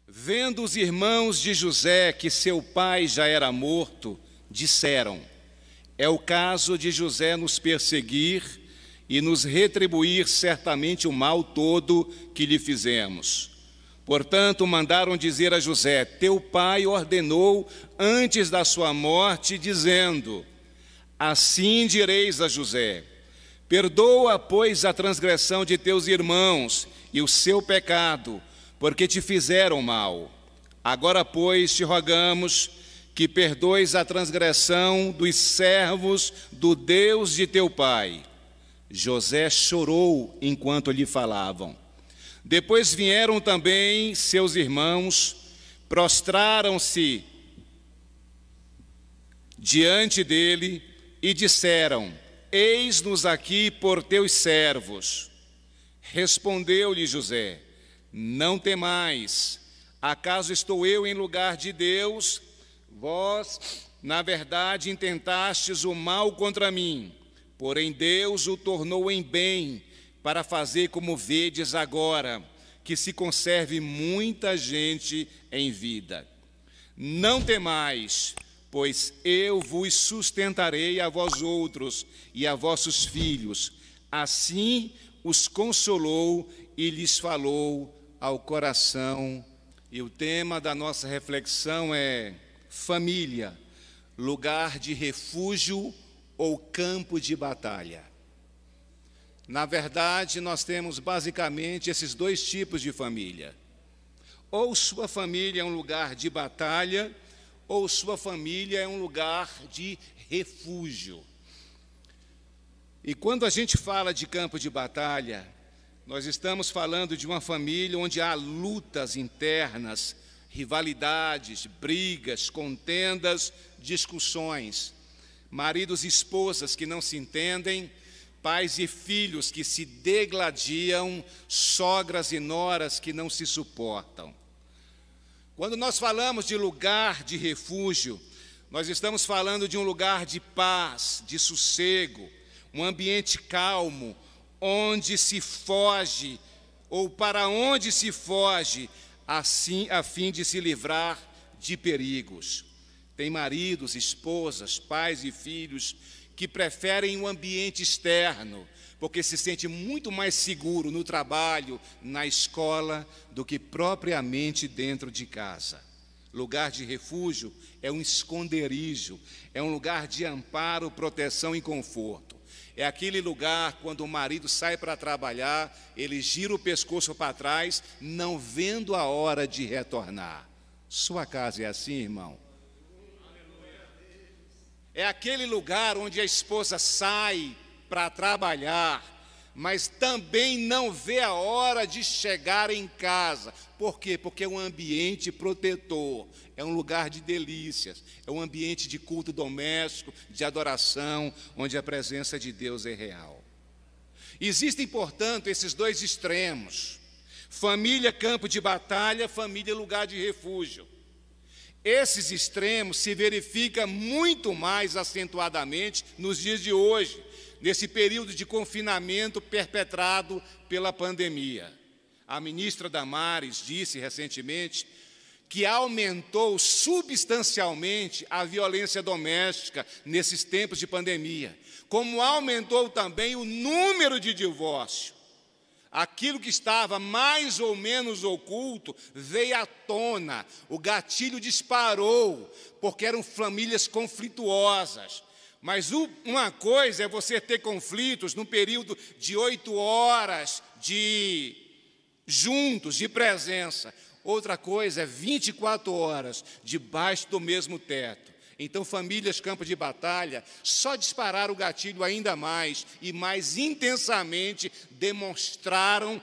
Vendo os irmãos de José que seu pai já era morto, disseram: é o caso de José nos perseguir e nos retribuir certamente o mal todo que lhe fizemos. Portanto, mandaram dizer a José: teu pai ordenou antes da sua morte, dizendo: assim direis a José: perdoa, pois, a transgressão de teus irmãos e o seu pecado, porque te fizeram mal. Agora, pois, te rogamos que perdoes a transgressão dos servos do Deus de teu pai. José chorou enquanto lhe falavam. Depois vieram também seus irmãos, prostraram-se diante dele e disseram: eis-nos aqui por teus servos. Respondeu-lhe José: não temais, acaso estou eu em lugar de Deus? Vós, na verdade, intentastes o mal contra mim, porém Deus o tornou em bem, para fazer como vedes agora, que se conserve muita gente em vida. Não temais, pois eu vos sustentarei a vós outros e a vossos filhos. Assim os consolou e lhes falou ao coração. E o tema da nossa reflexão é família, lugar de refúgio ou campo de batalha. Na verdade, nós temos basicamente esses dois tipos de família. Ou sua família é um lugar de batalha, ou sua família é um lugar de refúgio. E quando a gente fala de campo de batalha, nós estamos falando de uma família onde há lutas internas, rivalidades, brigas, contendas, discussões, maridos e esposas que não se entendem, pais e filhos que se degladiam, sogras e noras que não se suportam. Quando nós falamos de lugar de refúgio, nós estamos falando de um lugar de paz, de sossego, um ambiente calmo, onde se foge, ou para onde se foge, assim, a fim de se livrar de perigos. Tem maridos, esposas, pais e filhos que preferem um ambiente externo, porque se sente muito mais seguro no trabalho, na escola, do que propriamente dentro de casa. Lugar de refúgio é um esconderijo, é um lugar de amparo, proteção e conforto. É aquele lugar quando o marido sai para trabalhar, ele gira o pescoço para trás, não vendo a hora de retornar. Sua casa é assim, irmão? É aquele lugar onde a esposa sai para trabalhar, mas também não vê a hora de chegar em casa. Por quê? Porque é um ambiente protetor, é um lugar de delícias, é um ambiente de culto doméstico, de adoração, onde a presença de Deus é real. Existem, portanto, esses dois extremos: família, campo de batalha; família, lugar de refúgio. Esses extremos se verificam muito mais acentuadamente nos dias de hoje, nesse período de confinamento perpetrado pela pandemia. A ministra Damares disse recentemente que aumentou substancialmente a violência doméstica nesses tempos de pandemia, como aumentou também o número de divórcios. Aquilo que estava mais ou menos oculto veio à tona, o gatilho disparou, porque eram famílias conflituosas. Mas uma coisa é você ter conflitos num período de 8 horas de juntos, de presença. Outra coisa é 24 horas debaixo do mesmo teto. Então, famílias, campo de batalha, só dispararam o gatilho ainda mais e mais intensamente demonstraram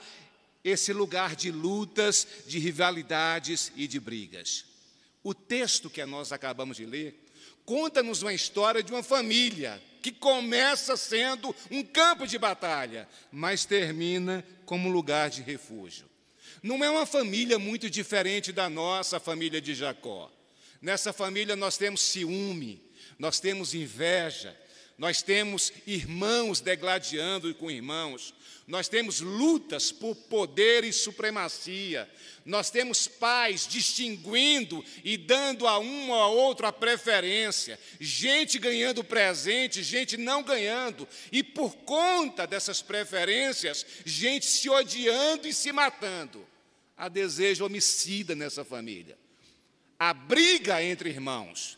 esse lugar de lutas, de rivalidades e de brigas. O texto que nós acabamos de ler conta-nos uma história de uma família que começa sendo um campo de batalha, mas termina como lugar de refúgio. Não é uma família muito diferente da nossa família de Jacó. Nessa família nós temos ciúme, nós temos inveja, Nós temos irmãos degladiando com irmãos. Nós temos lutas por poder e supremacia. Nós temos pais distinguindo e dando a um ou a outro a preferência. Gente ganhando presente, gente não ganhando. E por conta dessas preferências, gente se odiando e se matando. Há desejo homicida nessa família. Há briga entre irmãos.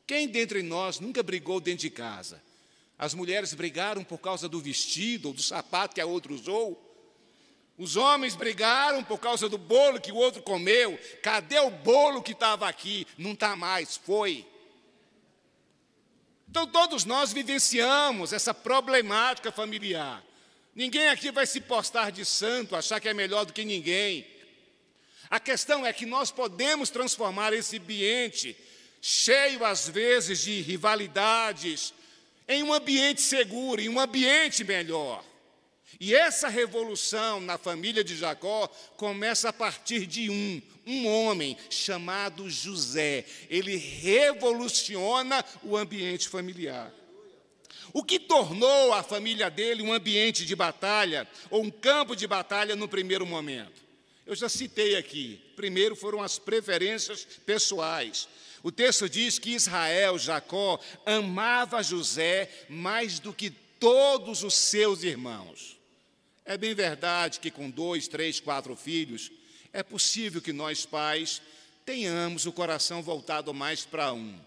Quem dentre nós nunca brigou dentro de casa? As mulheres brigaram por causa do vestido ou do sapato que a outra usou. Os homens brigaram por causa do bolo que o outro comeu. Cadê o bolo que estava aqui? Não está mais, foi. Então, todos nós vivenciamos essa problemática familiar. Ninguém aqui vai se postar de santo, achar que é melhor do que ninguém. A questão é que nós podemos transformar esse ambiente, cheio às vezes de rivalidades, em um ambiente seguro, em um ambiente melhor. E essa revolução na família de Jacó começa a partir de um homem chamado José. Ele revoluciona o ambiente familiar. O que tornou a família dele um ambiente de batalha, ou um campo de batalha no primeiro momento? Eu já citei aqui. Primeiro foram as preferências pessoais. O texto diz que Israel, Jacó, amava José mais do que todos os seus irmãos. É bem verdade que com 2, 3, 4 filhos, é possível que nós pais tenhamos o coração voltado mais para um.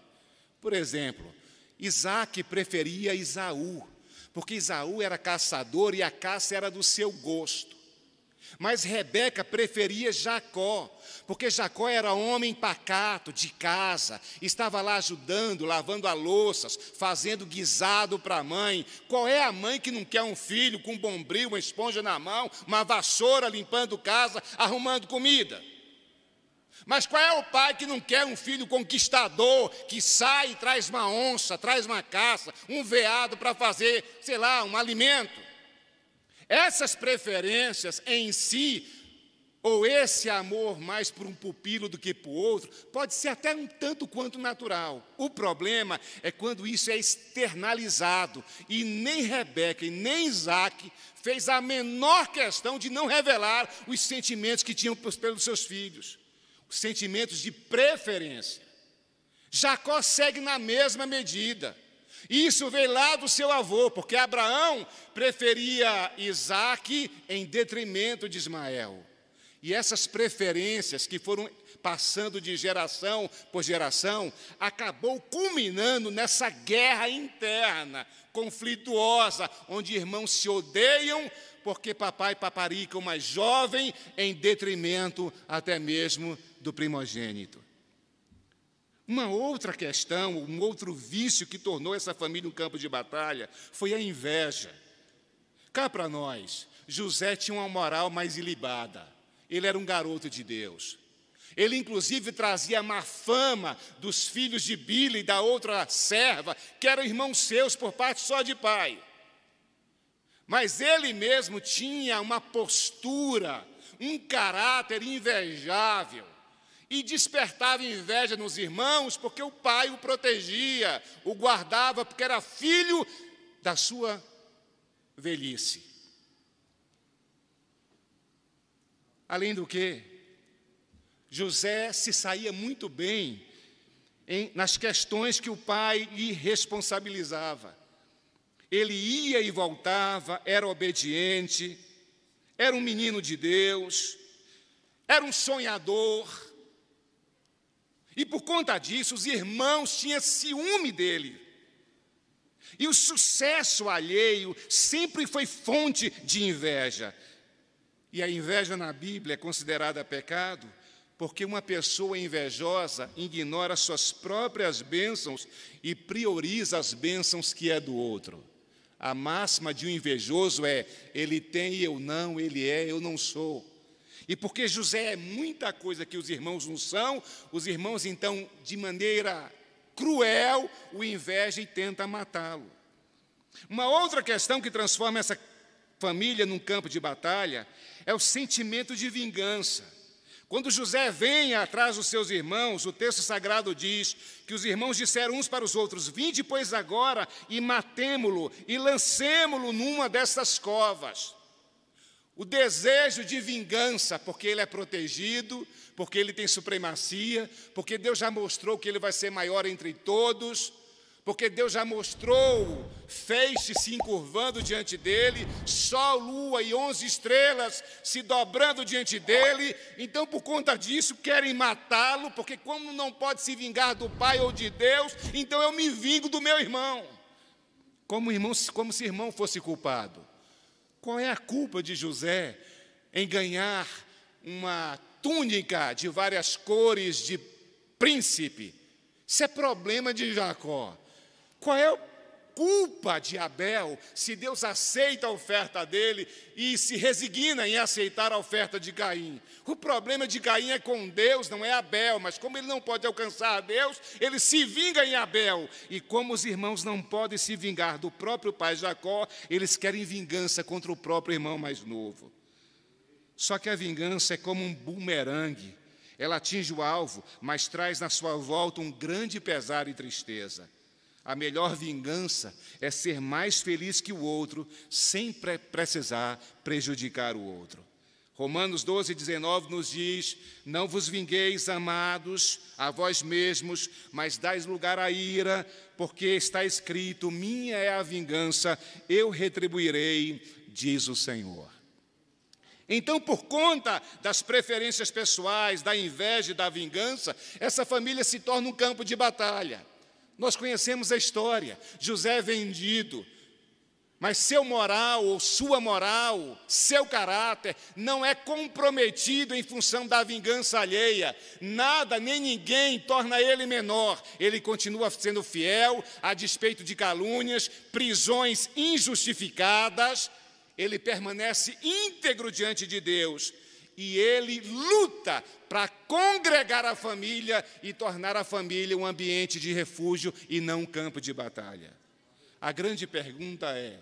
Por exemplo, Isaac preferia Esaú, porque Esaú era caçador e a caça era do seu gosto. Mas Rebeca preferia Jacó, porque Jacó era homem pacato, de casa, estava lá ajudando, lavando a louças, fazendo guisado para a mãe. Qual é a mãe que não quer um filho com um bombril, uma esponja na mão, uma vassoura limpando casa, arrumando comida? Mas qual é o pai que não quer um filho conquistador, que sai e traz uma onça, traz uma caça, um veado para fazer, sei lá, um alimento? Essas preferências em si, ou esse amor mais por um pupilo do que por outro, pode ser até um tanto quanto natural. O problema é quando isso é externalizado, e nem Rebeca e nem Isaac fez a menor questão de não revelar os sentimentos que tinham pelos seus filhos, os sentimentos de preferência. Jacó segue na mesma medida. Isso veio lá do seu avô, porque Abraão preferia Isaque em detrimento de Ismael. E essas preferências que foram passando de geração por geração, acabou culminando nessa guerra interna, conflituosa, onde irmãos se odeiam porque papai paparica o mais jovem em detrimento até mesmo do primogênito. Uma outra questão, um outro vício que tornou essa família um campo de batalha foi a inveja. Cá para nós, José tinha uma moral mais ilibada. Ele era um garoto de Deus. Ele, inclusive, trazia a má fama dos filhos de Bila e da outra serva, que eram irmãos seus por parte só de pai. Mas ele mesmo tinha uma postura, um caráter invejável. E despertava inveja nos irmãos, porque o pai o protegia, o guardava, porque era filho da sua velhice. Além do que, José se saía muito bem nas questões que o pai lhe responsabilizava. Ele ia e voltava, era obediente, era um menino de Deus, era um sonhador. E por conta disso, os irmãos tinham ciúme dele. E o sucesso alheio sempre foi fonte de inveja. E a inveja na Bíblia é considerada pecado, porque uma pessoa invejosa ignora suas próprias bênçãos e prioriza as bênçãos que é do outro. A máxima de um invejoso é: ele tem e eu não, ele é, eu não sou. E porque José é muita coisa que os irmãos não são, os irmãos, então, de maneira cruel, o invejam e tentam matá-lo. Uma outra questão que transforma essa família num campo de batalha é o sentimento de vingança. Quando José vem atrás dos seus irmãos, o texto sagrado diz que os irmãos disseram uns para os outros: vinde, pois, agora e matemo-lo e lancemo-lo numa dessas covas. O desejo de vingança, porque ele é protegido, porque ele tem supremacia, porque Deus já mostrou que ele vai ser maior entre todos, porque Deus já mostrou feixes se encurvando diante dele, sol, lua e 11 estrelas se dobrando diante dele. Então, por conta disso, querem matá-lo, porque como não pode se vingar do pai ou de Deus, então eu me vingo do meu irmão. Como se irmão fosse culpado. Qual é a culpa de José em ganhar uma túnica de várias cores de príncipe? Isso é problema de Jacó. Qual é a culpa de Abel se Deus aceita a oferta dele e se resigna em aceitar a oferta de Caim? O problema de Caim é com Deus, não é Abel, mas como ele não pode alcançar a Deus, ele se vinga em Abel. E como os irmãos não podem se vingar do próprio pai Jacó, eles querem vingança contra o próprio irmão mais novo. Só que a vingança é como um bumerangue. Ela atinge o alvo, mas traz na sua volta um grande pesar e tristeza. A melhor vingança é ser mais feliz que o outro, sem precisar prejudicar o outro. Romanos 12:19 nos diz: não vos vingueis, amados, a vós mesmos, mas dais lugar à ira, porque está escrito: minha é a vingança, eu retribuirei, diz o Senhor. Então, por conta das preferências pessoais, da inveja e da vingança, essa família se torna um campo de batalha. Nós conhecemos a história. José é vendido, mas seu moral, ou sua moral, seu caráter, não é comprometido em função da vingança alheia. Nada, nem ninguém torna ele menor. Ele continua sendo fiel, a despeito de calúnias, prisões injustificadas. Ele permanece íntegro diante de Deus. E ele luta para congregar a família e tornar a família um ambiente de refúgio e não um campo de batalha. A grande pergunta é: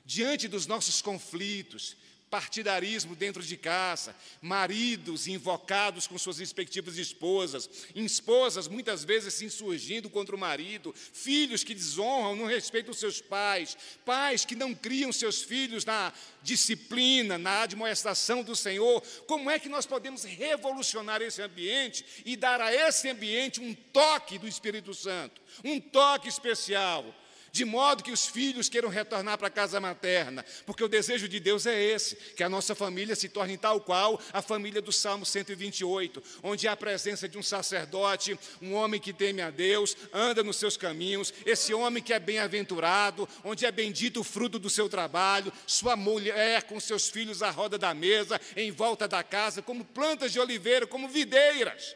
diante dos nossos conflitos, partidarismo dentro de casa, maridos invocados com suas respectivas esposas, esposas muitas vezes se insurgindo contra o marido, filhos que desonram, não respeitam os seus pais, pais que não criam seus filhos na disciplina, na admoestação do Senhor, como é que nós podemos revolucionar esse ambiente e dar a esse ambiente um toque do Espírito Santo, um toque especial? De modo que os filhos queiram retornar para a casa materna, porque o desejo de Deus é esse, que a nossa família se torne tal qual a família do Salmo 128, onde há a presença de um sacerdote, um homem que teme a Deus, anda nos seus caminhos, esse homem que é bem-aventurado, onde é bendito o fruto do seu trabalho, sua mulher com seus filhos à roda da mesa, em volta da casa, como plantas de oliveira, como videiras.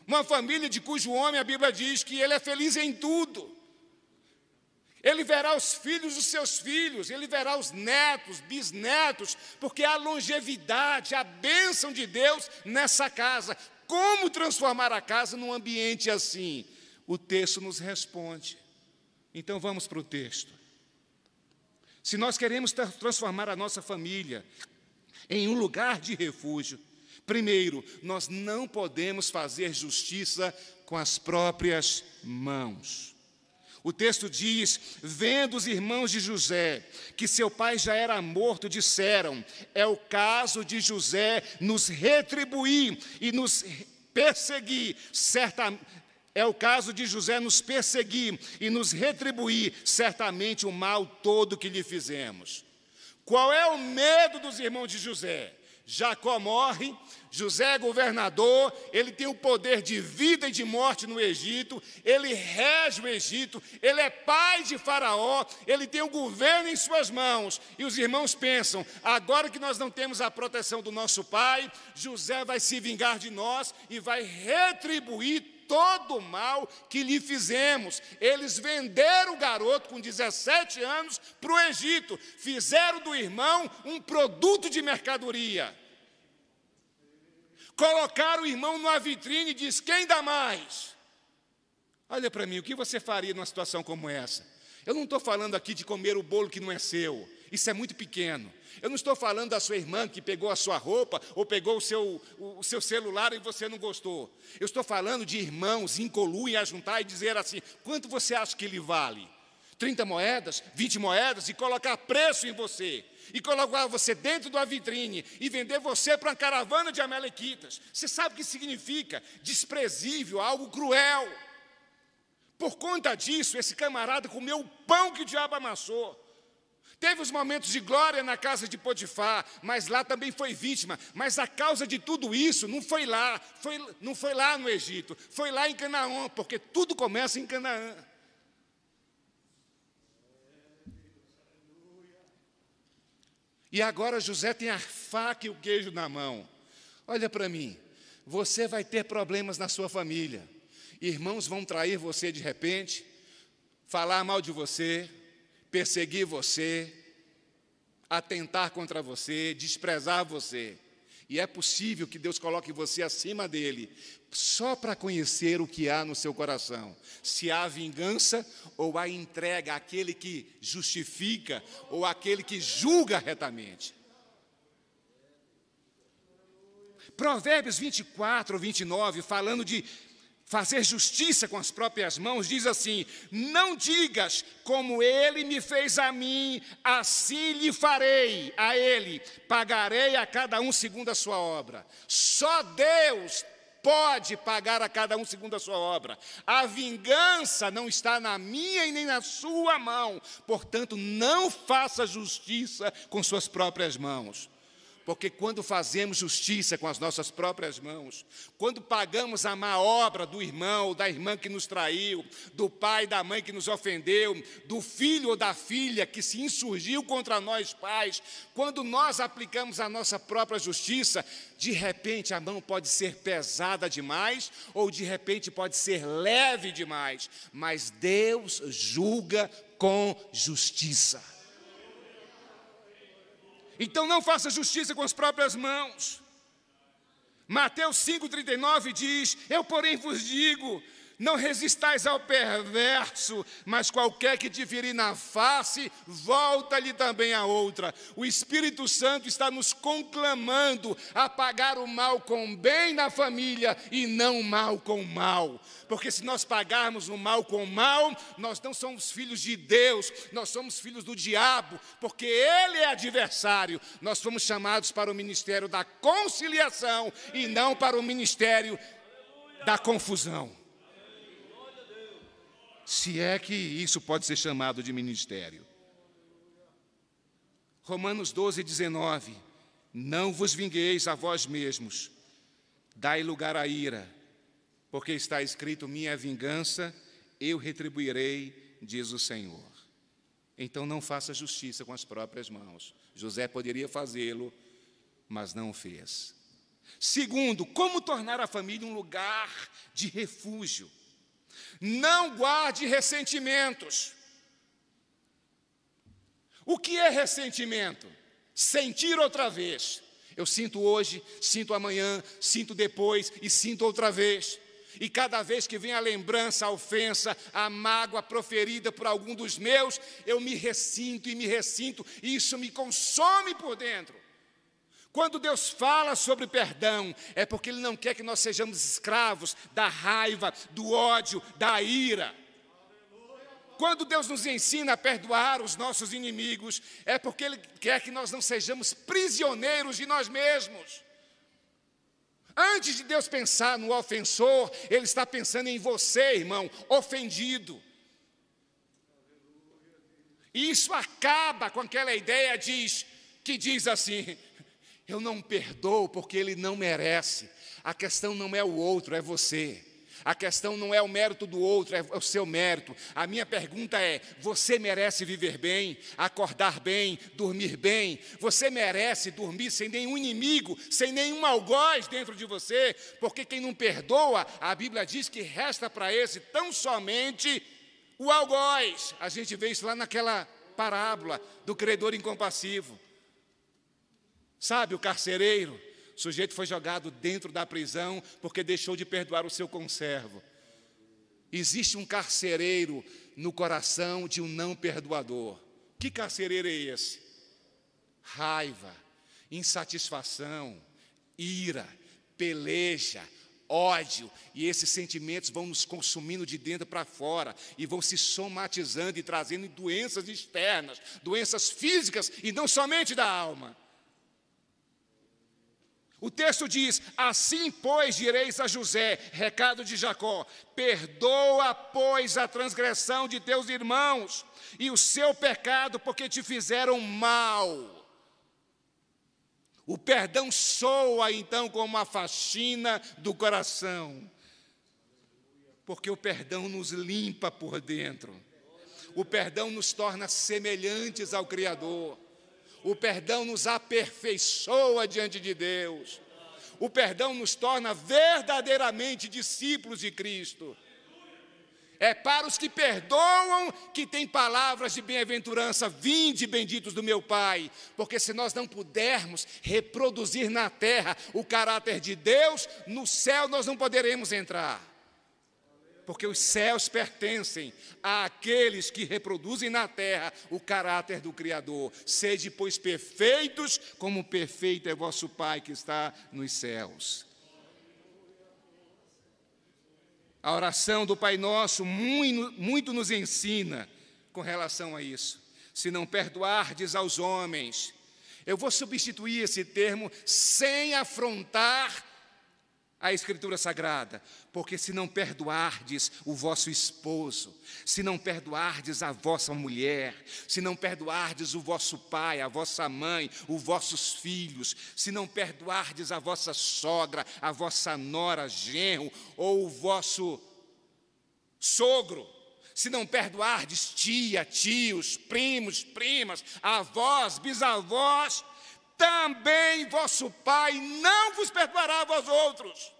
Uma família de cujo homem a Bíblia diz que ele é feliz em tudo. Ele verá os filhos dos seus filhos, ele verá os netos, bisnetos, porque há longevidade, a bênção de Deus nessa casa. Como transformar a casa num ambiente assim? O texto nos responde. Então vamos para o texto. Se nós queremos transformar a nossa família em um lugar de refúgio, primeiro, nós não podemos fazer justiça com as próprias mãos. O texto diz: vendo os irmãos de José que seu pai já era morto, disseram: é o caso de José nos retribuir e nos perseguir, é o caso de José nos perseguir e nos retribuir certamente o mal todo que lhe fizemos. Qual é o medo dos irmãos de José? Jacó morre, José é governador, ele tem o poder de vida e de morte no Egito, ele rege o Egito, ele é pai de Faraó, ele tem o governo em suas mãos. E os irmãos pensam: agora que nós não temos a proteção do nosso pai, José vai se vingar de nós e vai retribuir todo o mal que lhe fizemos. Eles venderam o garoto com 17 anos para o Egito, fizeram do irmão um produto de mercadoria. Colocaram o irmão numa vitrine e diz: quem dá mais? Olha para mim, o que você faria numa situação como essa? Eu não estou falando aqui de comer o bolo que não é seu. Isso é muito pequeno. Eu não estou falando da sua irmã que pegou a sua roupa ou pegou o seu celular e você não gostou. Eu estou falando de irmãos incoluem a juntar e dizer assim, quanto você acha que ele vale? 30 moedas, 20 moedas e colocar preço em você. E colocar você dentro de uma vitrine e vender você para uma caravana de amalequitas. Você sabe o que significa? Desprezível, algo cruel. Por conta disso, esse camarada comeu o pão que o diabo amassou. Teve os momentos de glória na casa de Potifar, mas lá também foi vítima. Mas a causa de tudo isso não foi lá no Egito, foi lá em Canaã, porque tudo começa em Canaã. E agora José tem a faca e o queijo na mão. Olha para mim, você vai ter problemas na sua família. Irmãos vão trair você de repente, falar mal de você, perseguir você, atentar contra você, desprezar você. E é possível que Deus coloque você acima dele, só para conhecer o que há no seu coração. Se há vingança ou há entrega àquele que justifica ou àquele que julga retamente. Provérbios 24, 29, falando de fazer justiça com as próprias mãos, diz assim, não digas como ele me fez a mim, assim lhe farei a ele, pagarei a cada um segundo a sua obra. Só Deus pode pagar a cada um segundo a sua obra. A vingança não está na minha e nem na sua mão, portanto, não faça justiça com suas próprias mãos. Porque quando fazemos justiça com as nossas próprias mãos, quando pagamos a má obra do irmão ou da irmã que nos traiu, do pai e da mãe que nos ofendeu, do filho ou da filha que se insurgiu contra nós pais, quando nós aplicamos a nossa própria justiça, de repente a mão pode ser pesada demais ou de repente pode ser leve demais, mas Deus julga com justiça. Então não faça justiça com as próprias mãos. Mateus 5,39 diz, eu porém vos digo, não resistais ao perverso, mas qualquer que te ferir na face, volta-lhe também a outra. O Espírito Santo está nos conclamando a pagar o mal com o bem na família e não o mal com o mal. Porque se nós pagarmos o mal com o mal, nós não somos filhos de Deus, nós somos filhos do diabo, porque ele é adversário. Nós fomos chamados para o ministério da conciliação e não para o ministério da confusão. Se é que isso pode ser chamado de ministério. Romanos 12, 19. Não vos vingueis a vós mesmos, dai lugar à ira, porque está escrito, minha vingança, eu retribuirei, diz o Senhor. Então não faça justiça com as próprias mãos. José poderia fazê-lo, mas não o fez. Segundo, como tornar a família um lugar de refúgio? Não guarde ressentimentos. O que é ressentimento? Sentir outra vez. Eu sinto hoje, sinto amanhã, sinto depois e sinto outra vez. E cada vez que vem a lembrança, a ofensa, a mágoa proferida por algum dos meus, eu me ressinto e isso me consome por dentro. Quando Deus fala sobre perdão, é porque Ele não quer que nós sejamos escravos da raiva, do ódio, da ira. Quando Deus nos ensina a perdoar os nossos inimigos, é porque Ele quer que nós não sejamos prisioneiros de nós mesmos. Antes de Deus pensar no ofensor, Ele está pensando em você, irmão, ofendido. E isso acaba com aquela ideia que diz assim, eu não perdoo porque ele não merece. A questão não é o outro, é você. A questão não é o mérito do outro, é o seu mérito. A minha pergunta é, você merece viver bem, acordar bem, dormir bem? Você merece dormir sem nenhum inimigo, sem nenhum algoz dentro de você? Porque quem não perdoa, a Bíblia diz que resta para esse tão somente o algoz. A gente vê isso lá naquela parábola do credor incompassivo. Sabe, o carcereiro, o sujeito foi jogado dentro da prisão porque deixou de perdoar o seu conservo. Existe um carcereiro no coração de um não perdoador. Que carcereiro é esse? raiva, insatisfação, ira, peleja, ódio, e esses sentimentos vão nos consumindo de dentro para fora e vão se somatizando e trazendo doenças externas, doenças físicas e não somente da alma. O texto diz: assim, pois, direis a José, recado de Jacó, perdoa, pois, a transgressão de teus irmãos e o seu pecado, porque te fizeram mal. O perdão soa, então, como uma faxina do coração, porque o perdão nos limpa por dentro, o perdão nos torna semelhantes ao Criador. O perdão nos aperfeiçoa diante de Deus. O perdão nos torna verdadeiramente discípulos de Cristo. É para os que perdoam que tem palavras de bem-aventurança. Vinde, benditos do meu Pai. Porque se nós não pudermos reproduzir na terra o caráter de Deus, no céu nós não poderemos entrar. Porque os céus pertencem àqueles que reproduzem na terra o caráter do Criador. Sede, pois, perfeitos, como perfeito é vosso Pai que está nos céus. A oração do Pai Nosso muito nos ensina com relação a isso. Se não perdoardes aos homens, eu vou substituir esse termo sem afrontar a Escritura Sagrada, porque se não perdoardes o vosso esposo, se não perdoardes a vossa mulher, se não perdoardes o vosso pai, a vossa mãe, os vossos filhos, se não perdoardes a vossa sogra, a vossa nora, genro, ou o vosso sogro, se não perdoardes tia, tios, primos, primas, avós, bisavós, também vosso Pai não vos perdoará a vós outros.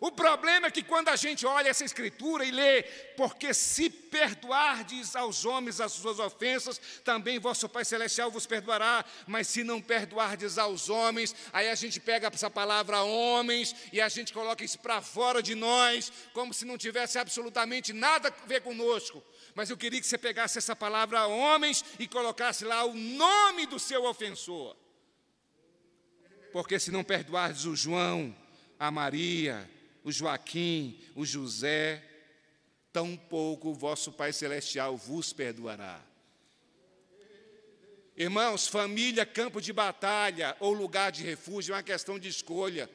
O problema é que quando a gente olha essa Escritura e lê, porque se perdoardes aos homens as suas ofensas, também vosso Pai Celestial vos perdoará, mas se não perdoardes aos homens, aí a gente pega essa palavra homens e a gente coloca isso para fora de nós, como se não tivesse absolutamente nada a ver conosco. Mas eu queria que você pegasse essa palavra homens e colocasse lá o nome do seu ofensor. Porque se não perdoardes o João, a Maria, o Joaquim, o José, tampouco o vosso Pai Celestial vos perdoará. Irmãos, família, campo de batalha ou lugar de refúgio é uma questão de escolha.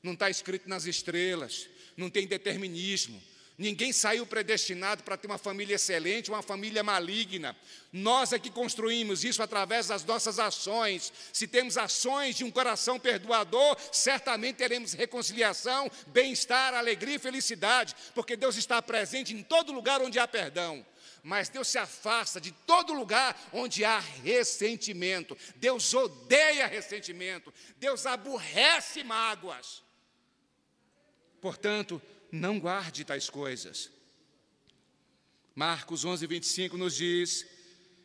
Não está escrito nas estrelas, não tem determinismo. Ninguém saiu predestinado para ter uma família excelente, uma família maligna. Nós é que construímos isso através das nossas ações. Se temos ações de um coração perdoador, certamente teremos reconciliação, bem-estar, alegria e felicidade, porque Deus está presente em todo lugar onde há perdão. Mas Deus se afasta de todo lugar onde há ressentimento. Deus odeia ressentimento. Deus aborrece mágoas. Portanto, não guarde tais coisas. Marcos 11:25 nos diz: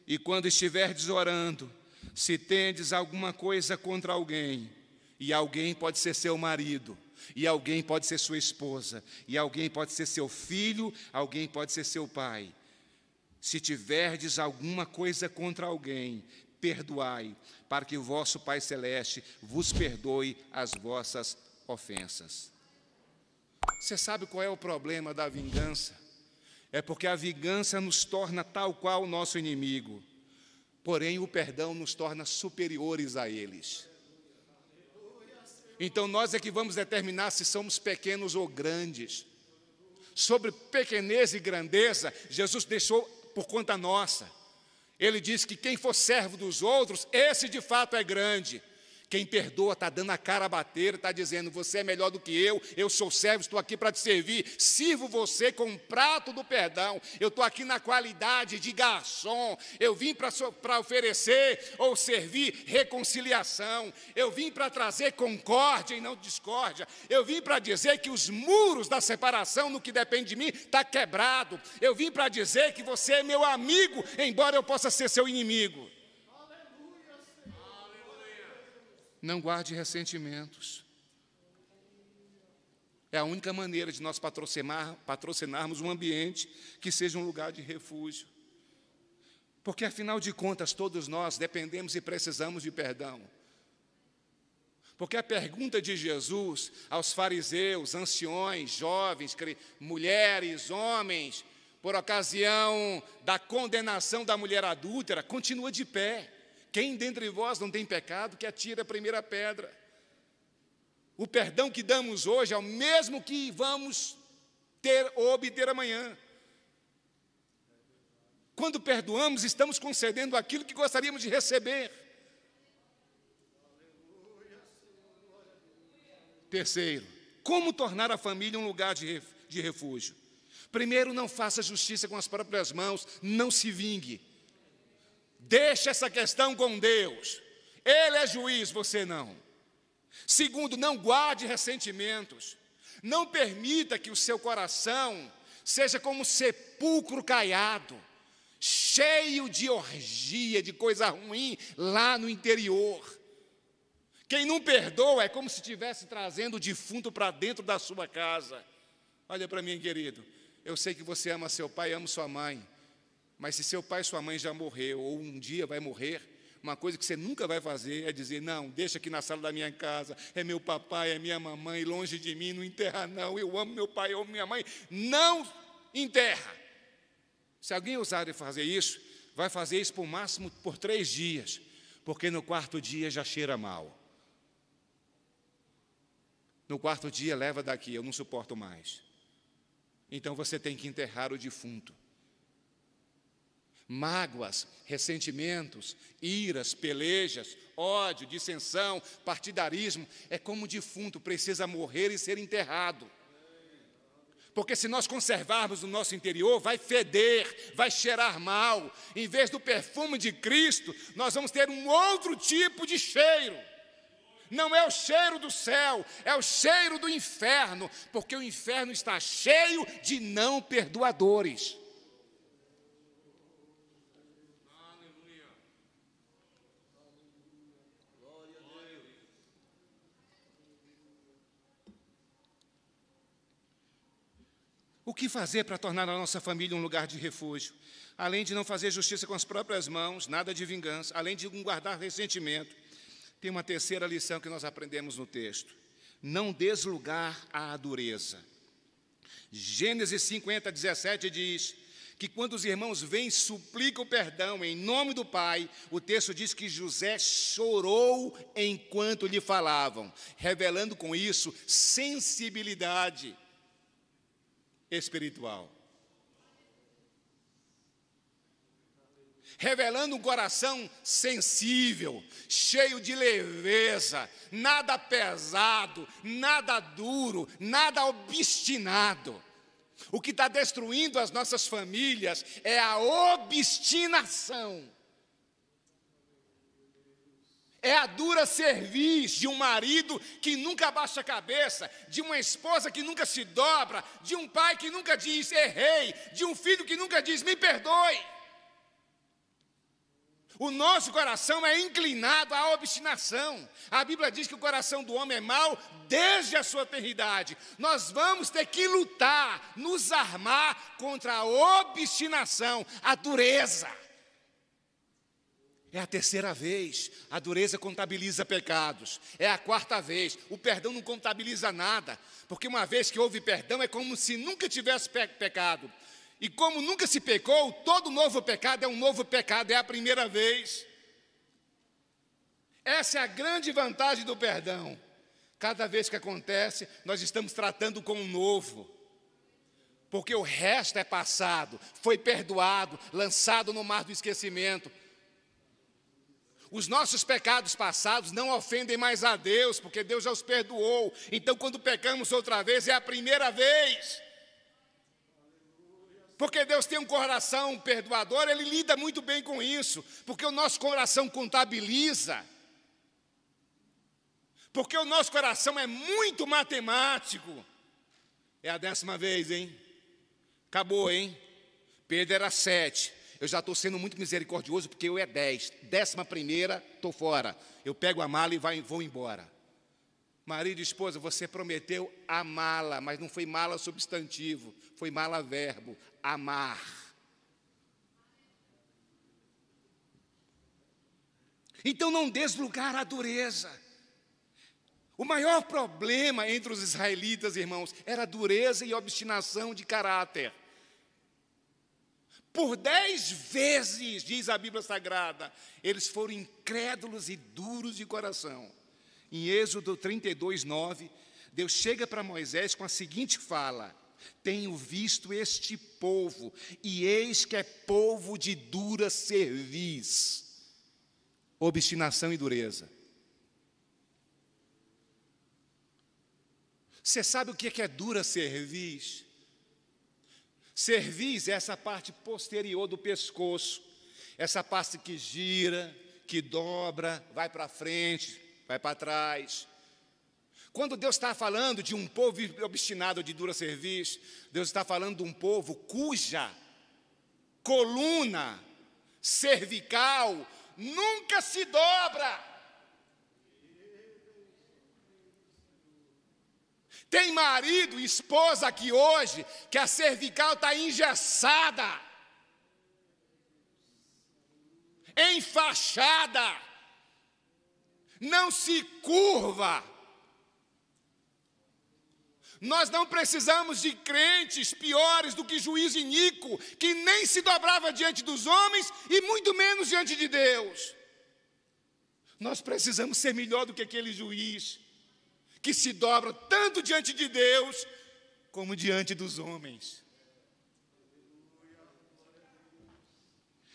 e quando estiverdes orando, se tendes alguma coisa contra alguém, e alguém pode ser seu marido, e alguém pode ser sua esposa, e alguém pode ser seu filho, alguém pode ser seu pai. Se tiverdes alguma coisa contra alguém, perdoai, para que o vosso Pai Celeste vos perdoe as vossas ofensas. Você sabe qual é o problema da vingança? É porque a vingança nos torna tal qual o nosso inimigo, porém o perdão nos torna superiores a eles. Então nós é que vamos determinar se somos pequenos ou grandes. Sobre pequenez e grandeza, Jesus deixou por conta nossa. Ele disse que quem for servo dos outros, esse de fato é grande. Quem perdoa está dando a cara a bater, está dizendo, você é melhor do que eu sou servo, estou aqui para te servir, sirvo você com um prato do perdão, eu estou aqui na qualidade de garçom, eu vim para oferecer ou servir reconciliação, eu vim para trazer concórdia e não discórdia, eu vim para dizer que os muros da separação no que depende de mim está quebrado, eu vim para dizer que você é meu amigo, embora eu possa ser seu inimigo. Não guarde ressentimentos. É a única maneira de nós patrocinarmos um ambiente que seja um lugar de refúgio. Porque, afinal de contas, todos nós dependemos e precisamos de perdão. Porque a pergunta de Jesus aos fariseus, anciões, jovens, mulheres, homens, por ocasião da condenação da mulher adúltera, continua de pé. Quem dentre vós não tem pecado, que atire a primeira pedra. O perdão que damos hoje é o mesmo que vamos ter ou obter amanhã. Quando perdoamos, estamos concedendo aquilo que gostaríamos de receber. Terceiro, como tornar a família um lugar de refúgio? Primeiro, não faça justiça com as próprias mãos, não se vingue. Deixe essa questão com Deus. Ele é juiz, você não. Segundo, não guarde ressentimentos. Não permita que o seu coração seja como um sepulcro caiado, cheio de orgia, de coisa ruim lá no interior. Quem não perdoa é como se estivesse trazendo o defunto para dentro da sua casa. Olha para mim, querido, eu sei que você ama seu pai, ama sua mãe, mas se seu pai e sua mãe já morreu, ou um dia vai morrer, uma coisa que você nunca vai fazer é dizer, não, deixa aqui na sala da minha casa, é meu papai, é minha mamãe, longe de mim, não enterra não, eu amo meu pai, eu amo minha mãe, não enterra. Se alguém ousar fazer isso, vai fazer isso por máximo por 3 dias, porque no 4º dia já cheira mal. No 4º dia, leva daqui, eu não suporto mais. Então você tem que enterrar o defunto. Mágoas, ressentimentos, iras, pelejas, ódio, dissensão, partidarismo, é como o defunto precisa morrer e ser enterrado. Porque se nós conservarmos no nosso interior, vai feder, vai cheirar mal. Em vez do perfume de Cristo, nós vamos ter um outro tipo de cheiro. Não é o cheiro do céu, é o cheiro do inferno, porque o inferno está cheio de não perdoadores. O que fazer para tornar a nossa família um lugar de refúgio? Além de não fazer justiça com as próprias mãos, nada de vingança, além de não guardar ressentimento, tem uma terceira lição que nós aprendemos no texto. Não deslugar a dureza. Gênesis 50:17 diz que quando os irmãos vêm e suplicam perdão em nome do Pai, o texto diz que José chorou enquanto lhe falavam, revelando com isso sensibilidade espiritual. Revelando um coração sensível, cheio de leveza, nada pesado, nada duro, nada obstinado. O que está destruindo as nossas famílias é a obstinação. É a dura cerviz de um marido que nunca abaixa a cabeça, de uma esposa que nunca se dobra, de um pai que nunca diz errei, de um filho que nunca diz me perdoe. O nosso coração é inclinado à obstinação. A Bíblia diz que o coração do homem é mau desde a sua eternidade. Nós vamos ter que lutar, nos armar contra a obstinação, a dureza. É a terceira vez, a dureza contabiliza pecados. É a 4ª vez, o perdão não contabiliza nada. Porque uma vez que houve perdão, é como se nunca tivesse pecado. E como nunca se pecou, todo novo pecado é um novo pecado, é a primeira vez. Essa é a grande vantagem do perdão. Cada vez que acontece, nós estamos tratando com um novo. Porque o resto é passado, foi perdoado, lançado no mar do esquecimento. Os nossos pecados passados não ofendem mais a Deus, porque Deus já os perdoou. Então, quando pecamos outra vez, é a primeira vez. Porque Deus tem um coração perdoador, Ele lida muito bem com isso. Porque o nosso coração contabiliza. Porque o nosso coração é muito matemático. É a 10ª vez, hein? Acabou, hein? Pedro era 7. Eu já estou sendo muito misericordioso, porque eu é 10. 11ª, estou fora. Eu pego a mala e vou embora. Marido e esposa, você prometeu amá-la, mas não foi mala substantivo, foi mala verbo, amar. Então não des lugar à dureza. O maior problema entre os israelitas, irmãos, era a dureza e obstinação de caráter. Por 10 vezes, diz a Bíblia Sagrada, eles foram incrédulos e duros de coração. Em Êxodo 32, 9, Deus chega para Moisés com a seguinte fala: tenho visto este povo, e eis que é povo de dura cerviz, obstinação e dureza. Você sabe o que é dura cerviz? Cerviz é essa parte posterior do pescoço, essa parte que gira, que dobra, vai para frente, vai para trás. Quando Deus está falando de um povo obstinado de dura cerviz, Deus está falando de um povo cuja coluna cervical nunca se dobra. Tem marido e esposa aqui hoje que a cervical está engessada, enfaixada, não se curva. Nós não precisamos de crentes piores do que juiz iníquo, que nem se dobrava diante dos homens e muito menos diante de Deus. Nós precisamos ser melhor do que aquele juiz que se dobra tanto diante de Deus como diante dos homens.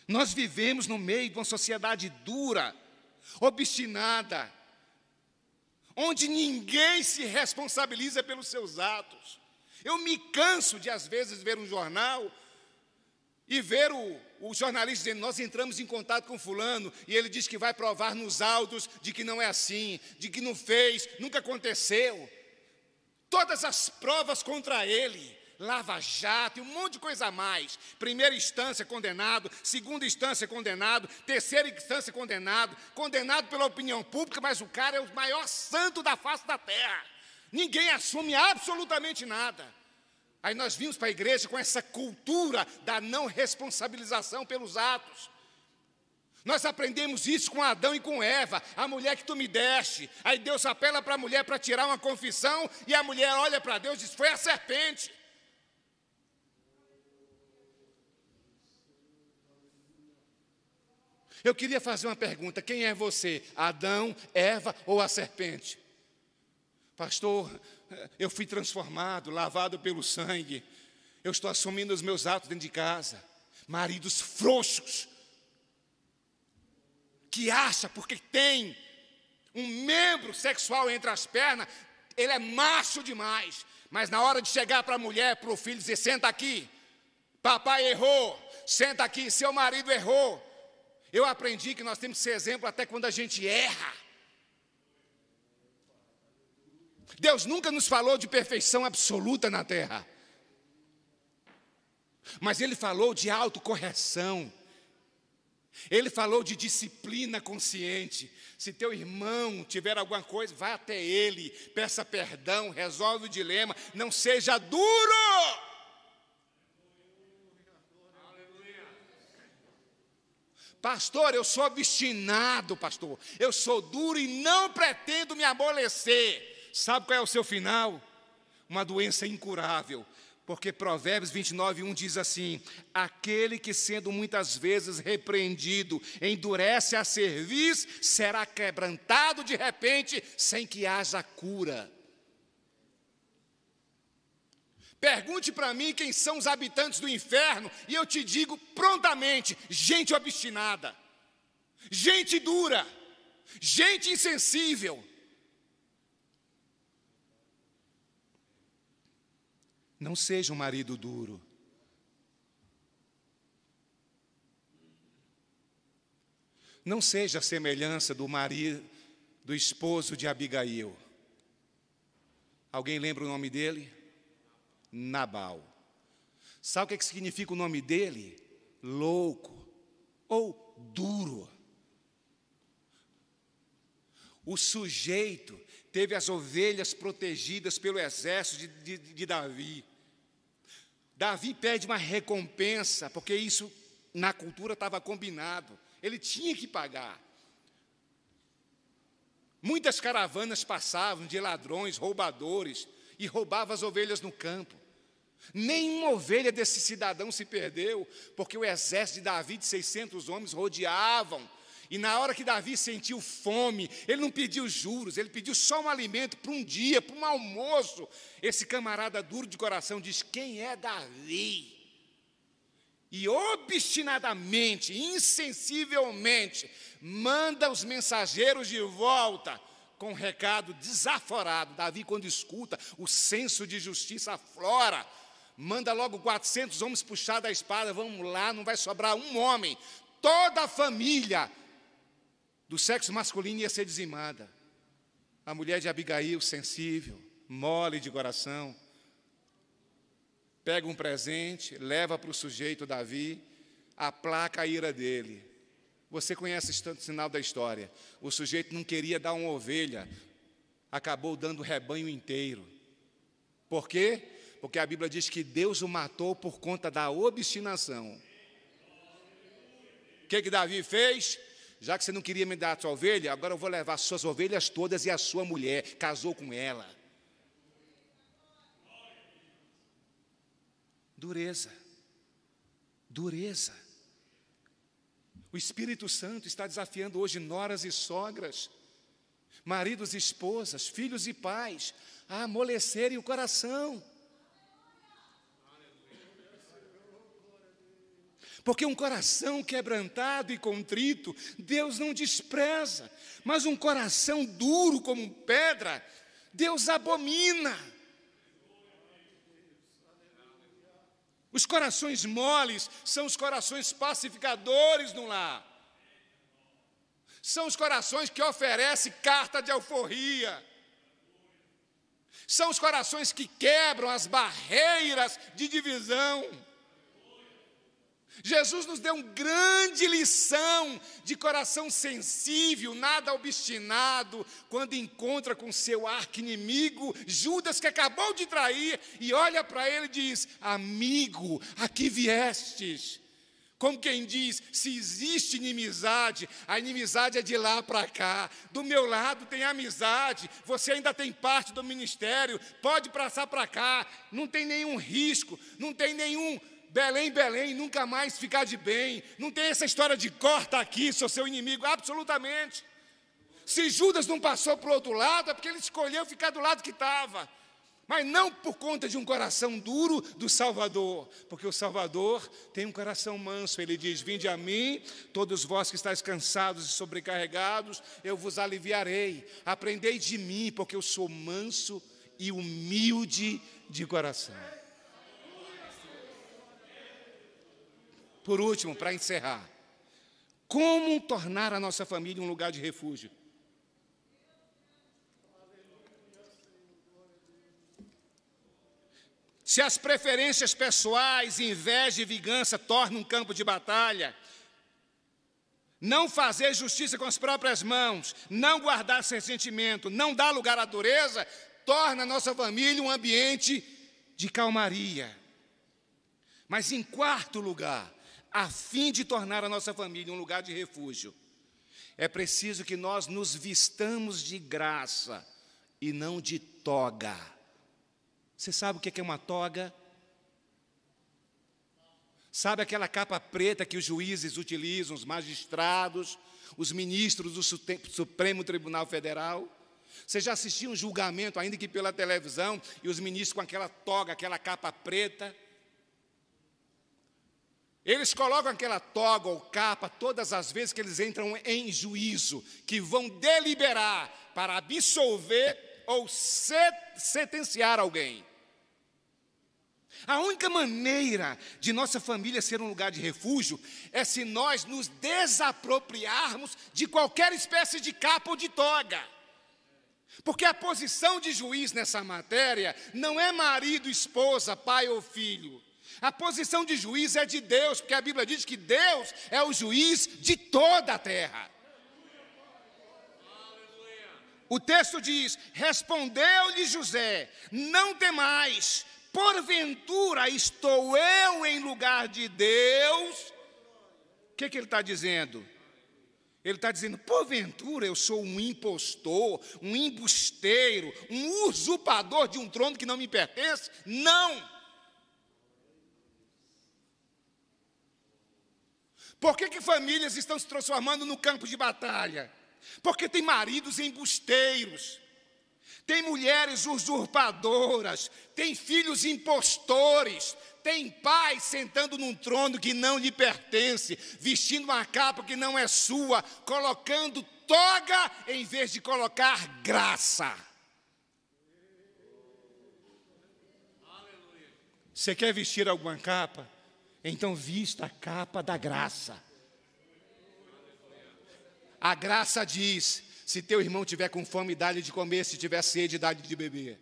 Nós vivemos no meio de uma sociedade dura, obstinada, onde ninguém se responsabiliza pelos seus atos. Eu me canso de, às vezes, ver um jornal e ver o jornalista dizendo: nós entramos em contato com fulano, e ele diz que vai provar nos autos de que não é assim, de que não fez, nunca aconteceu. Todas as provas contra ele, Lava Jato e um monte de coisa a mais. Primeira instância condenado, segunda instância condenado, terceira instância condenado, condenado pela opinião pública, mas o cara é o maior santo da face da terra. Ninguém assume absolutamente nada. Aí nós vimos para a igreja com essa cultura da não responsabilização pelos atos. Nós aprendemos isso com Adão e com Eva, a mulher que tu me deste. Aí Deus apela para a mulher para tirar uma confissão, e a mulher olha para Deus e diz: foi a serpente. Eu queria fazer uma pergunta: quem é você? Adão, Eva ou a serpente? Pastor, eu fui transformado, lavado pelo sangue. Eu estou assumindo os meus atos dentro de casa. Maridos frouxos, que acha porque tem um membro sexual entre as pernas, ele é macho demais. Mas na hora de chegar para a mulher, para o filho, dizer: senta aqui, papai errou, senta aqui, seu marido errou. Eu aprendi que nós temos que ser exemplo até quando a gente erra. Deus nunca nos falou de perfeição absoluta na terra, mas Ele falou de autocorreção. Ele falou de disciplina consciente. Se teu irmão tiver alguma coisa, vá até ele, peça perdão, resolve o dilema, não seja duro. Pastor, eu sou obstinado, pastor. Eu sou duro e não pretendo me amolecer. Sabe qual é o seu final? Uma doença incurável. Porque Provérbios 29, 1 diz assim: aquele que, sendo muitas vezes repreendido, endurece a cerviz, será quebrantado de repente, sem que haja cura. Pergunte para mim quem são os habitantes do inferno, e eu te digo prontamente: gente obstinada, gente dura, gente insensível. Não seja um marido duro. Não seja a semelhança do marido, do esposo de Abigail. Alguém lembra o nome dele? Nabal. Sabe o que significa o nome dele? Louco ou duro. O sujeito teve as ovelhas protegidas pelo exército de Davi. Davi pede uma recompensa, porque isso na cultura estava combinado. Ele tinha que pagar. Muitas caravanas passavam de ladrões, roubadores, e roubavam as ovelhas no campo. Nenhuma ovelha desse cidadão se perdeu, porque o exército de Davi, de 600 homens, rodeavam. E na hora que Davi sentiu fome, ele não pediu juros, ele pediu só um alimento para um dia, para um almoço. Esse camarada duro de coração diz: quem é Davi? E obstinadamente, insensivelmente, manda os mensageiros de volta com um recado desaforado. Davi, quando escuta, o senso de justiça aflora. Manda logo 400 homens puxar da espada. Vamos lá, não vai sobrar um homem. Toda a família do sexo masculino ia ser dizimada. A mulher de Abigail, sensível, mole de coração, pega um presente, leva para o sujeito Davi, aplaca a ira dele. Você conhece esse sinal da história. O sujeito não queria dar uma ovelha, acabou dando o rebanho inteiro. Por quê? Porque a Bíblia diz que Deus o matou por conta da obstinação. O que Davi fez? Já que você não queria me dar a sua ovelha, agora eu vou levar as suas ovelhas todas e a sua mulher. Casou com ela. Dureza. Dureza. O Espírito Santo está desafiando hoje noras e sogras, maridos e esposas, filhos e pais, a amolecerem o coração. Porque um coração quebrantado e contrito, Deus não despreza, mas um coração duro como pedra, Deus abomina. Os corações moles são os corações pacificadores no lar. São os corações que oferecem carta de alforria. São os corações que quebram as barreiras de divisão. Jesus nos deu uma grande lição de coração sensível, nada obstinado, quando encontra com seu arqui-inimigo, Judas, que acabou de trair, e olha para ele e diz: amigo, aqui viestes. Como quem diz, se existe inimizade, a inimizade é de lá para cá. Do meu lado tem amizade, você ainda tem parte do ministério, pode passar para cá, não tem nenhum risco, não tem nenhum Belém, Belém, nunca mais ficar de bem. Não tem essa história de corta aqui, sou seu inimigo, absolutamente. Se Judas não passou para o outro lado, é porque ele escolheu ficar do lado que estava. Mas não por conta de um coração duro do Salvador, porque o Salvador tem um coração manso. Ele diz: vinde a mim, todos vós que estáis cansados e sobrecarregados, eu vos aliviarei. Aprendei de mim, porque eu sou manso e humilde de coração. Por último, para encerrar, como tornar a nossa família um lugar de refúgio? Se as preferências pessoais, inveja e vingança tornam um campo de batalha, não fazer justiça com as próprias mãos, não guardar ressentimento, não dar lugar à dureza, torna a nossa família um ambiente de calmaria. Mas em quarto lugar, a fim de tornar a nossa família um lugar de refúgio, é preciso que nós nos vistamos de graça e não de toga. Você sabe o que é uma toga? Sabe aquela capa preta que os juízes utilizam, os magistrados, os ministros do Supremo Tribunal Federal? Você já assistiu um julgamento, ainda que pela televisão, e os ministros com aquela toga, aquela capa preta? Eles colocam aquela toga ou capa todas as vezes que eles entram em juízo, que vão deliberar para absolver ou sentenciar alguém. A única maneira de nossa família ser um lugar de refúgio é se nós nos desapropriarmos de qualquer espécie de capa ou de toga. Porque a posição de juiz nessa matéria não é marido, esposa, pai ou filho. A posição de juiz é de Deus, porque a Bíblia diz que Deus é o juiz de toda a terra. O texto diz: respondeu-lhe José, não temais, porventura estou eu em lugar de Deus? O que ele está dizendo? Ele está dizendo, porventura eu sou um impostor, um embusteiro, um usurpador de um trono que não me pertence? Não! Por que famílias estão se transformando no campo de batalha? Porque tem maridos embusteiros, tem mulheres usurpadoras, tem filhos impostores, tem pais sentando num trono que não lhe pertence, vestindo uma capa que não é sua, colocando toga em vez de colocar graça. Você quer vestir alguma capa? Então vista a capa da graça. A graça diz, se teu irmão tiver com fome, dá-lhe de comer, se tiver sede, dá-lhe de beber.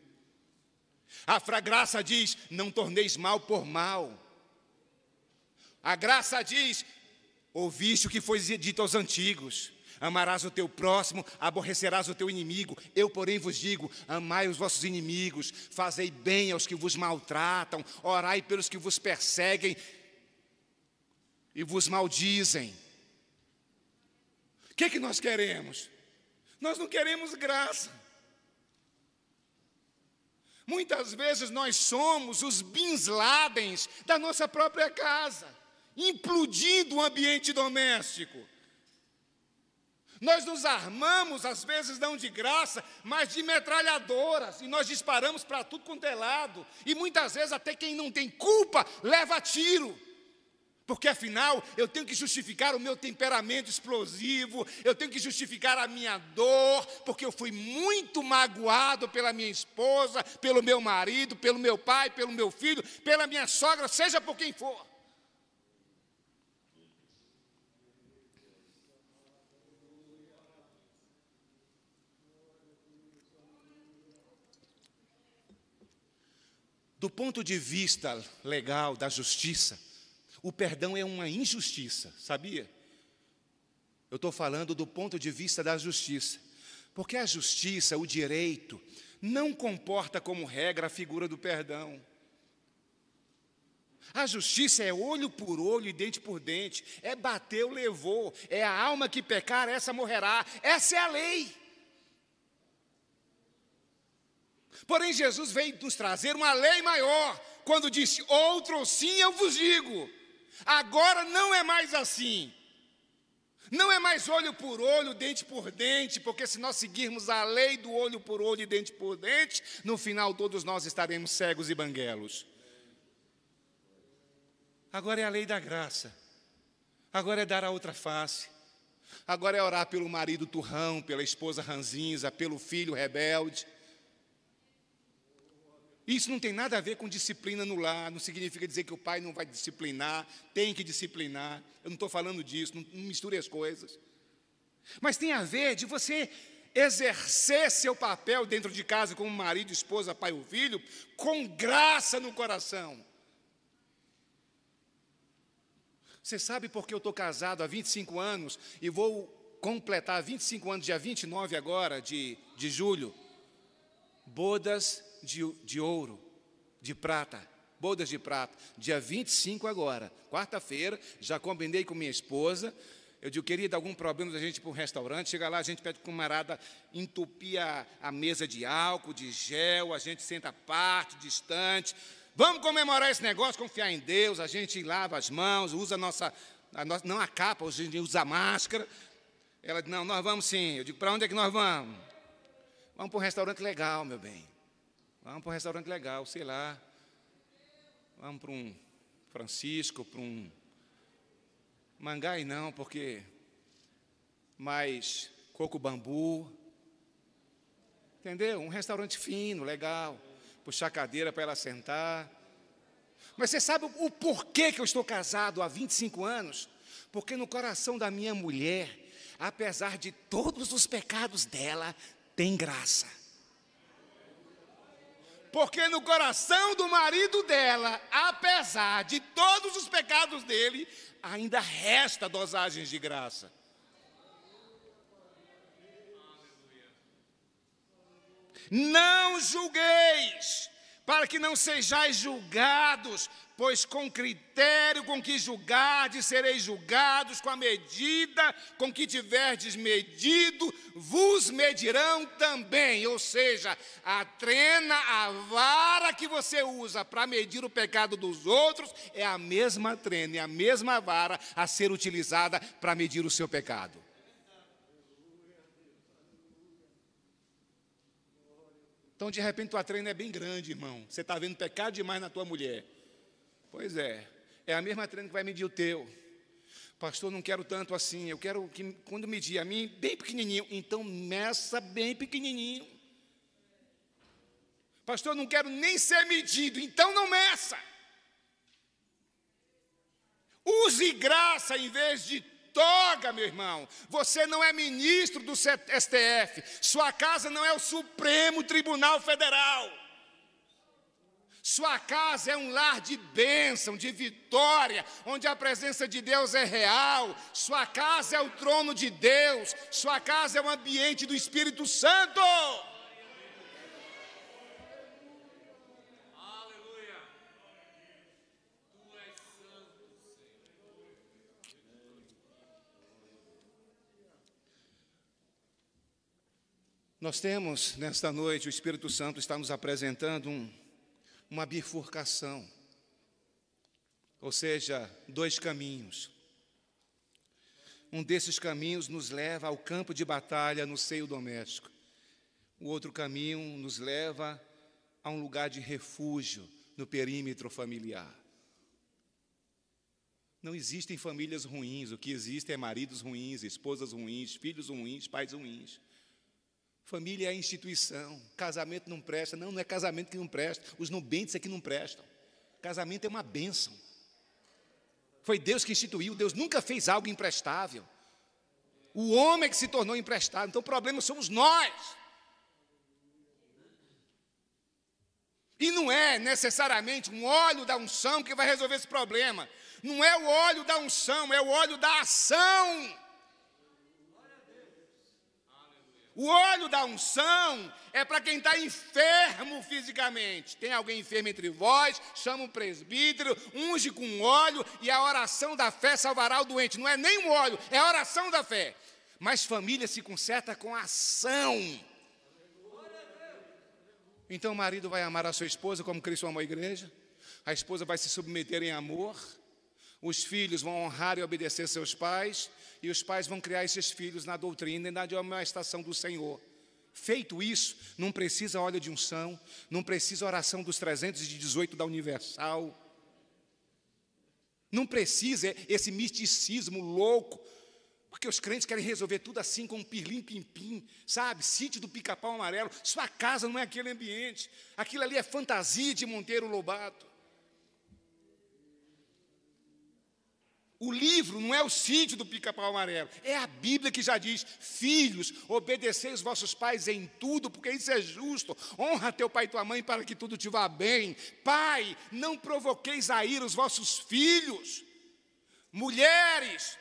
A graça diz, não torneis mal por mal. A graça diz, ouviste o que foi dito aos antigos, amarás o teu próximo, aborrecerás o teu inimigo. Eu, porém, vos digo, amai os vossos inimigos, fazei bem aos que vos maltratam, orai pelos que vos perseguem e vos maldizem. O que nós queremos? Nós não queremos graça. Muitas vezes nós somos os Bin Ladens da nossa própria casa, implodindo o ambiente doméstico. Nós nos armamos, às vezes não de graça, mas de metralhadoras, e nós disparamos para tudo quanto é lado, e muitas vezes até quem não tem culpa leva tiro. Porque afinal, eu tenho que justificar o meu temperamento explosivo, eu tenho que justificar a minha dor, porque eu fui muito magoado pela minha esposa, pelo meu marido, pelo meu pai, pelo meu filho, pela minha sogra, seja por quem for. Do ponto de vista legal, da justiça, o perdão é uma injustiça, sabia? Eu estou falando do ponto de vista da justiça. Porque a justiça, o direito, não comporta como regra a figura do perdão. A justiça é olho por olho e dente por dente. É bateu, levou. É a alma que pecar, essa morrerá. Essa é a lei. Porém, Jesus veio nos trazer uma lei maior, quando disse, outro sim eu vos digo. Agora não é mais assim. Não é mais olho por olho, dente por dente, porque se nós seguirmos a lei do olho por olho e dente por dente, no final todos nós estaremos cegos e banguelos. Agora é a lei da graça. Agora é dar a outra face. Agora é orar pelo marido turrão, pela esposa ranzinza, pelo filho rebelde. Isso não tem nada a ver com disciplina no lar, não significa dizer que o pai não vai disciplinar, tem que disciplinar. Eu não estou falando disso, não misture as coisas. Mas tem a ver de você exercer seu papel dentro de casa como marido, esposa, pai ou filho, com graça no coração. Você sabe por que eu estou casado há 25 anos e vou completar 25 anos, dia 29 agora, de julho? Bodas de ouro, de prata, bodas de prata, dia 25 agora, quarta-feira, já combinei com minha esposa, eu digo, querida, algum problema da gente ir para um restaurante, chega lá, a gente pede para o camarada entupir a mesa de álcool, de gel, a gente senta à parte, distante, vamos comemorar esse negócio, confiar em Deus, a gente lava as mãos, usa não a capa, a gente usa a máscara. Ela diz, não, nós vamos sim. Eu digo, para onde é que nós vamos? Vamos para um restaurante legal, meu bem. Vamos para um restaurante legal, sei lá. Vamos para um Francisco, para um Mangai não, porque mais coco bambu. Entendeu? Um restaurante fino, legal. Puxar a cadeira para ela sentar. Mas você sabe o porquê que eu estou casado há 25 anos? Porque no coração da minha mulher, apesar de todos os pecados dela, tem graça. Porque no coração do marido dela, apesar de todos os pecados dele, ainda resta dosagens de graça. Não julgueis, para que não sejais julgados, pois com critério com que julgardes, sereis julgados, com a medida com que tiverdes medido, vos medirão também. Ou seja, a trena, a vara que você usa para medir o pecado dos outros, é a mesma trena, é a mesma vara a ser utilizada para medir o seu pecado. Então, de repente, tua trena é bem grande, irmão. Você está vendo pecado demais na tua mulher. Pois é a mesma trena que vai medir o teu. Pastor, não quero tanto assim. Eu quero que, quando medir a mim, bem pequenininho. Então, meça bem pequenininho. Pastor, não quero nem ser medido. Então, não meça. Use graça em vez de toga, meu irmão. Você não é ministro do STF. Sua casa não é o Supremo Tribunal Federal. Sua casa é um lar de bênção, de vitória, onde a presença de Deus é real. Sua casa é o trono de Deus. Sua casa é o ambiente do Espírito Santo. Nós temos, nesta noite, o Espírito Santo está nos apresentando uma bifurcação, ou seja, dois caminhos. Um desses caminhos nos leva ao campo de batalha no seio doméstico. O outro caminho nos leva a um lugar de refúgio no perímetro familiar. Não existem famílias ruins, o que existe é maridos ruins, esposas ruins, filhos ruins, pais ruins. Família é instituição, casamento não presta. Não é casamento que não presta, os nubentes é que não prestam. Casamento é uma bênção. Foi Deus que instituiu, Deus nunca fez algo imprestável. O homem é que se tornou imprestável, então o problema somos nós. E não é necessariamente um óleo da unção que vai resolver esse problema. Não é o óleo da unção, é o óleo da ação. O óleo da unção é para quem está enfermo fisicamente. Tem alguém enfermo entre vós, chama um presbítero, unge com óleo e a oração da fé salvará o doente. Não é nem um óleo, é a oração da fé. Mas família se conserta com ação. Então o marido vai amar a sua esposa como Cristo amou a igreja. A esposa vai se submeter em amor. Os filhos vão honrar e obedecer seus pais, e os pais vão criar esses filhos na doutrina e na admoestação do Senhor. Feito isso, não precisa óleo de unção, não precisa oração dos 318 da Universal, não precisa esse misticismo louco, porque os crentes querem resolver tudo assim com um pirlim-pim-pim, sabe? Sítio do Pica-Pau Amarelo. Sua casa não é aquele ambiente, aquilo ali é fantasia de Monteiro Lobato. O livro não é o sítio do Pica-Pau Amarelo, é a Bíblia que já diz: filhos, obedecei os vossos pais em tudo, porque isso é justo. Honra teu pai e tua mãe para que tudo te vá bem. Pai, não provoqueis a ira os vossos filhos. Mulheres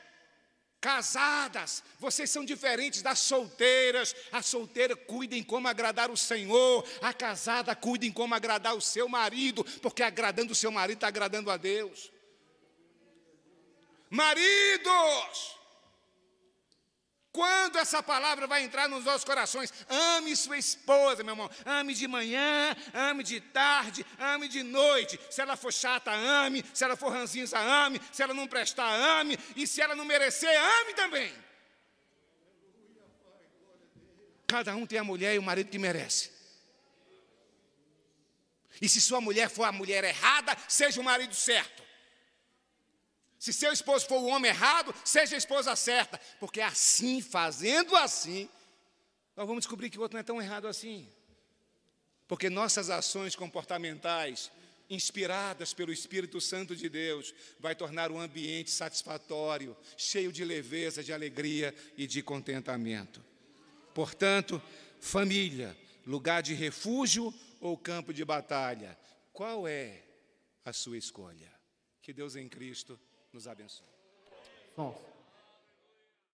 casadas, vocês são diferentes das solteiras. A solteira cuidem como agradar o Senhor, a casada cuidem como agradar o seu marido, porque agradando o seu marido está agradando a Deus. Maridos, quando essa palavra vai entrar nos nossos corações? Ame sua esposa, meu irmão. Ame de manhã, ame de tarde, ame de noite. Se ela for chata, ame. Se ela for ranzinza, ame. Se ela não prestar, ame. E se ela não merecer, ame também. Cada um tem a mulher e o marido que merece. E se sua mulher for a mulher errada, seja o marido certo. Se seu esposo for o homem errado, seja a esposa certa. Porque assim, fazendo assim, nós vamos descobrir que o outro não é tão errado assim. Porque nossas ações comportamentais, inspiradas pelo Espírito Santo de Deus, vai tornar o ambiente satisfatório, cheio de leveza, de alegria e de contentamento. Portanto, família, lugar de refúgio ou campo de batalha? Qual é a sua escolha? Que Deus em Cristo nos abençoe. Bom.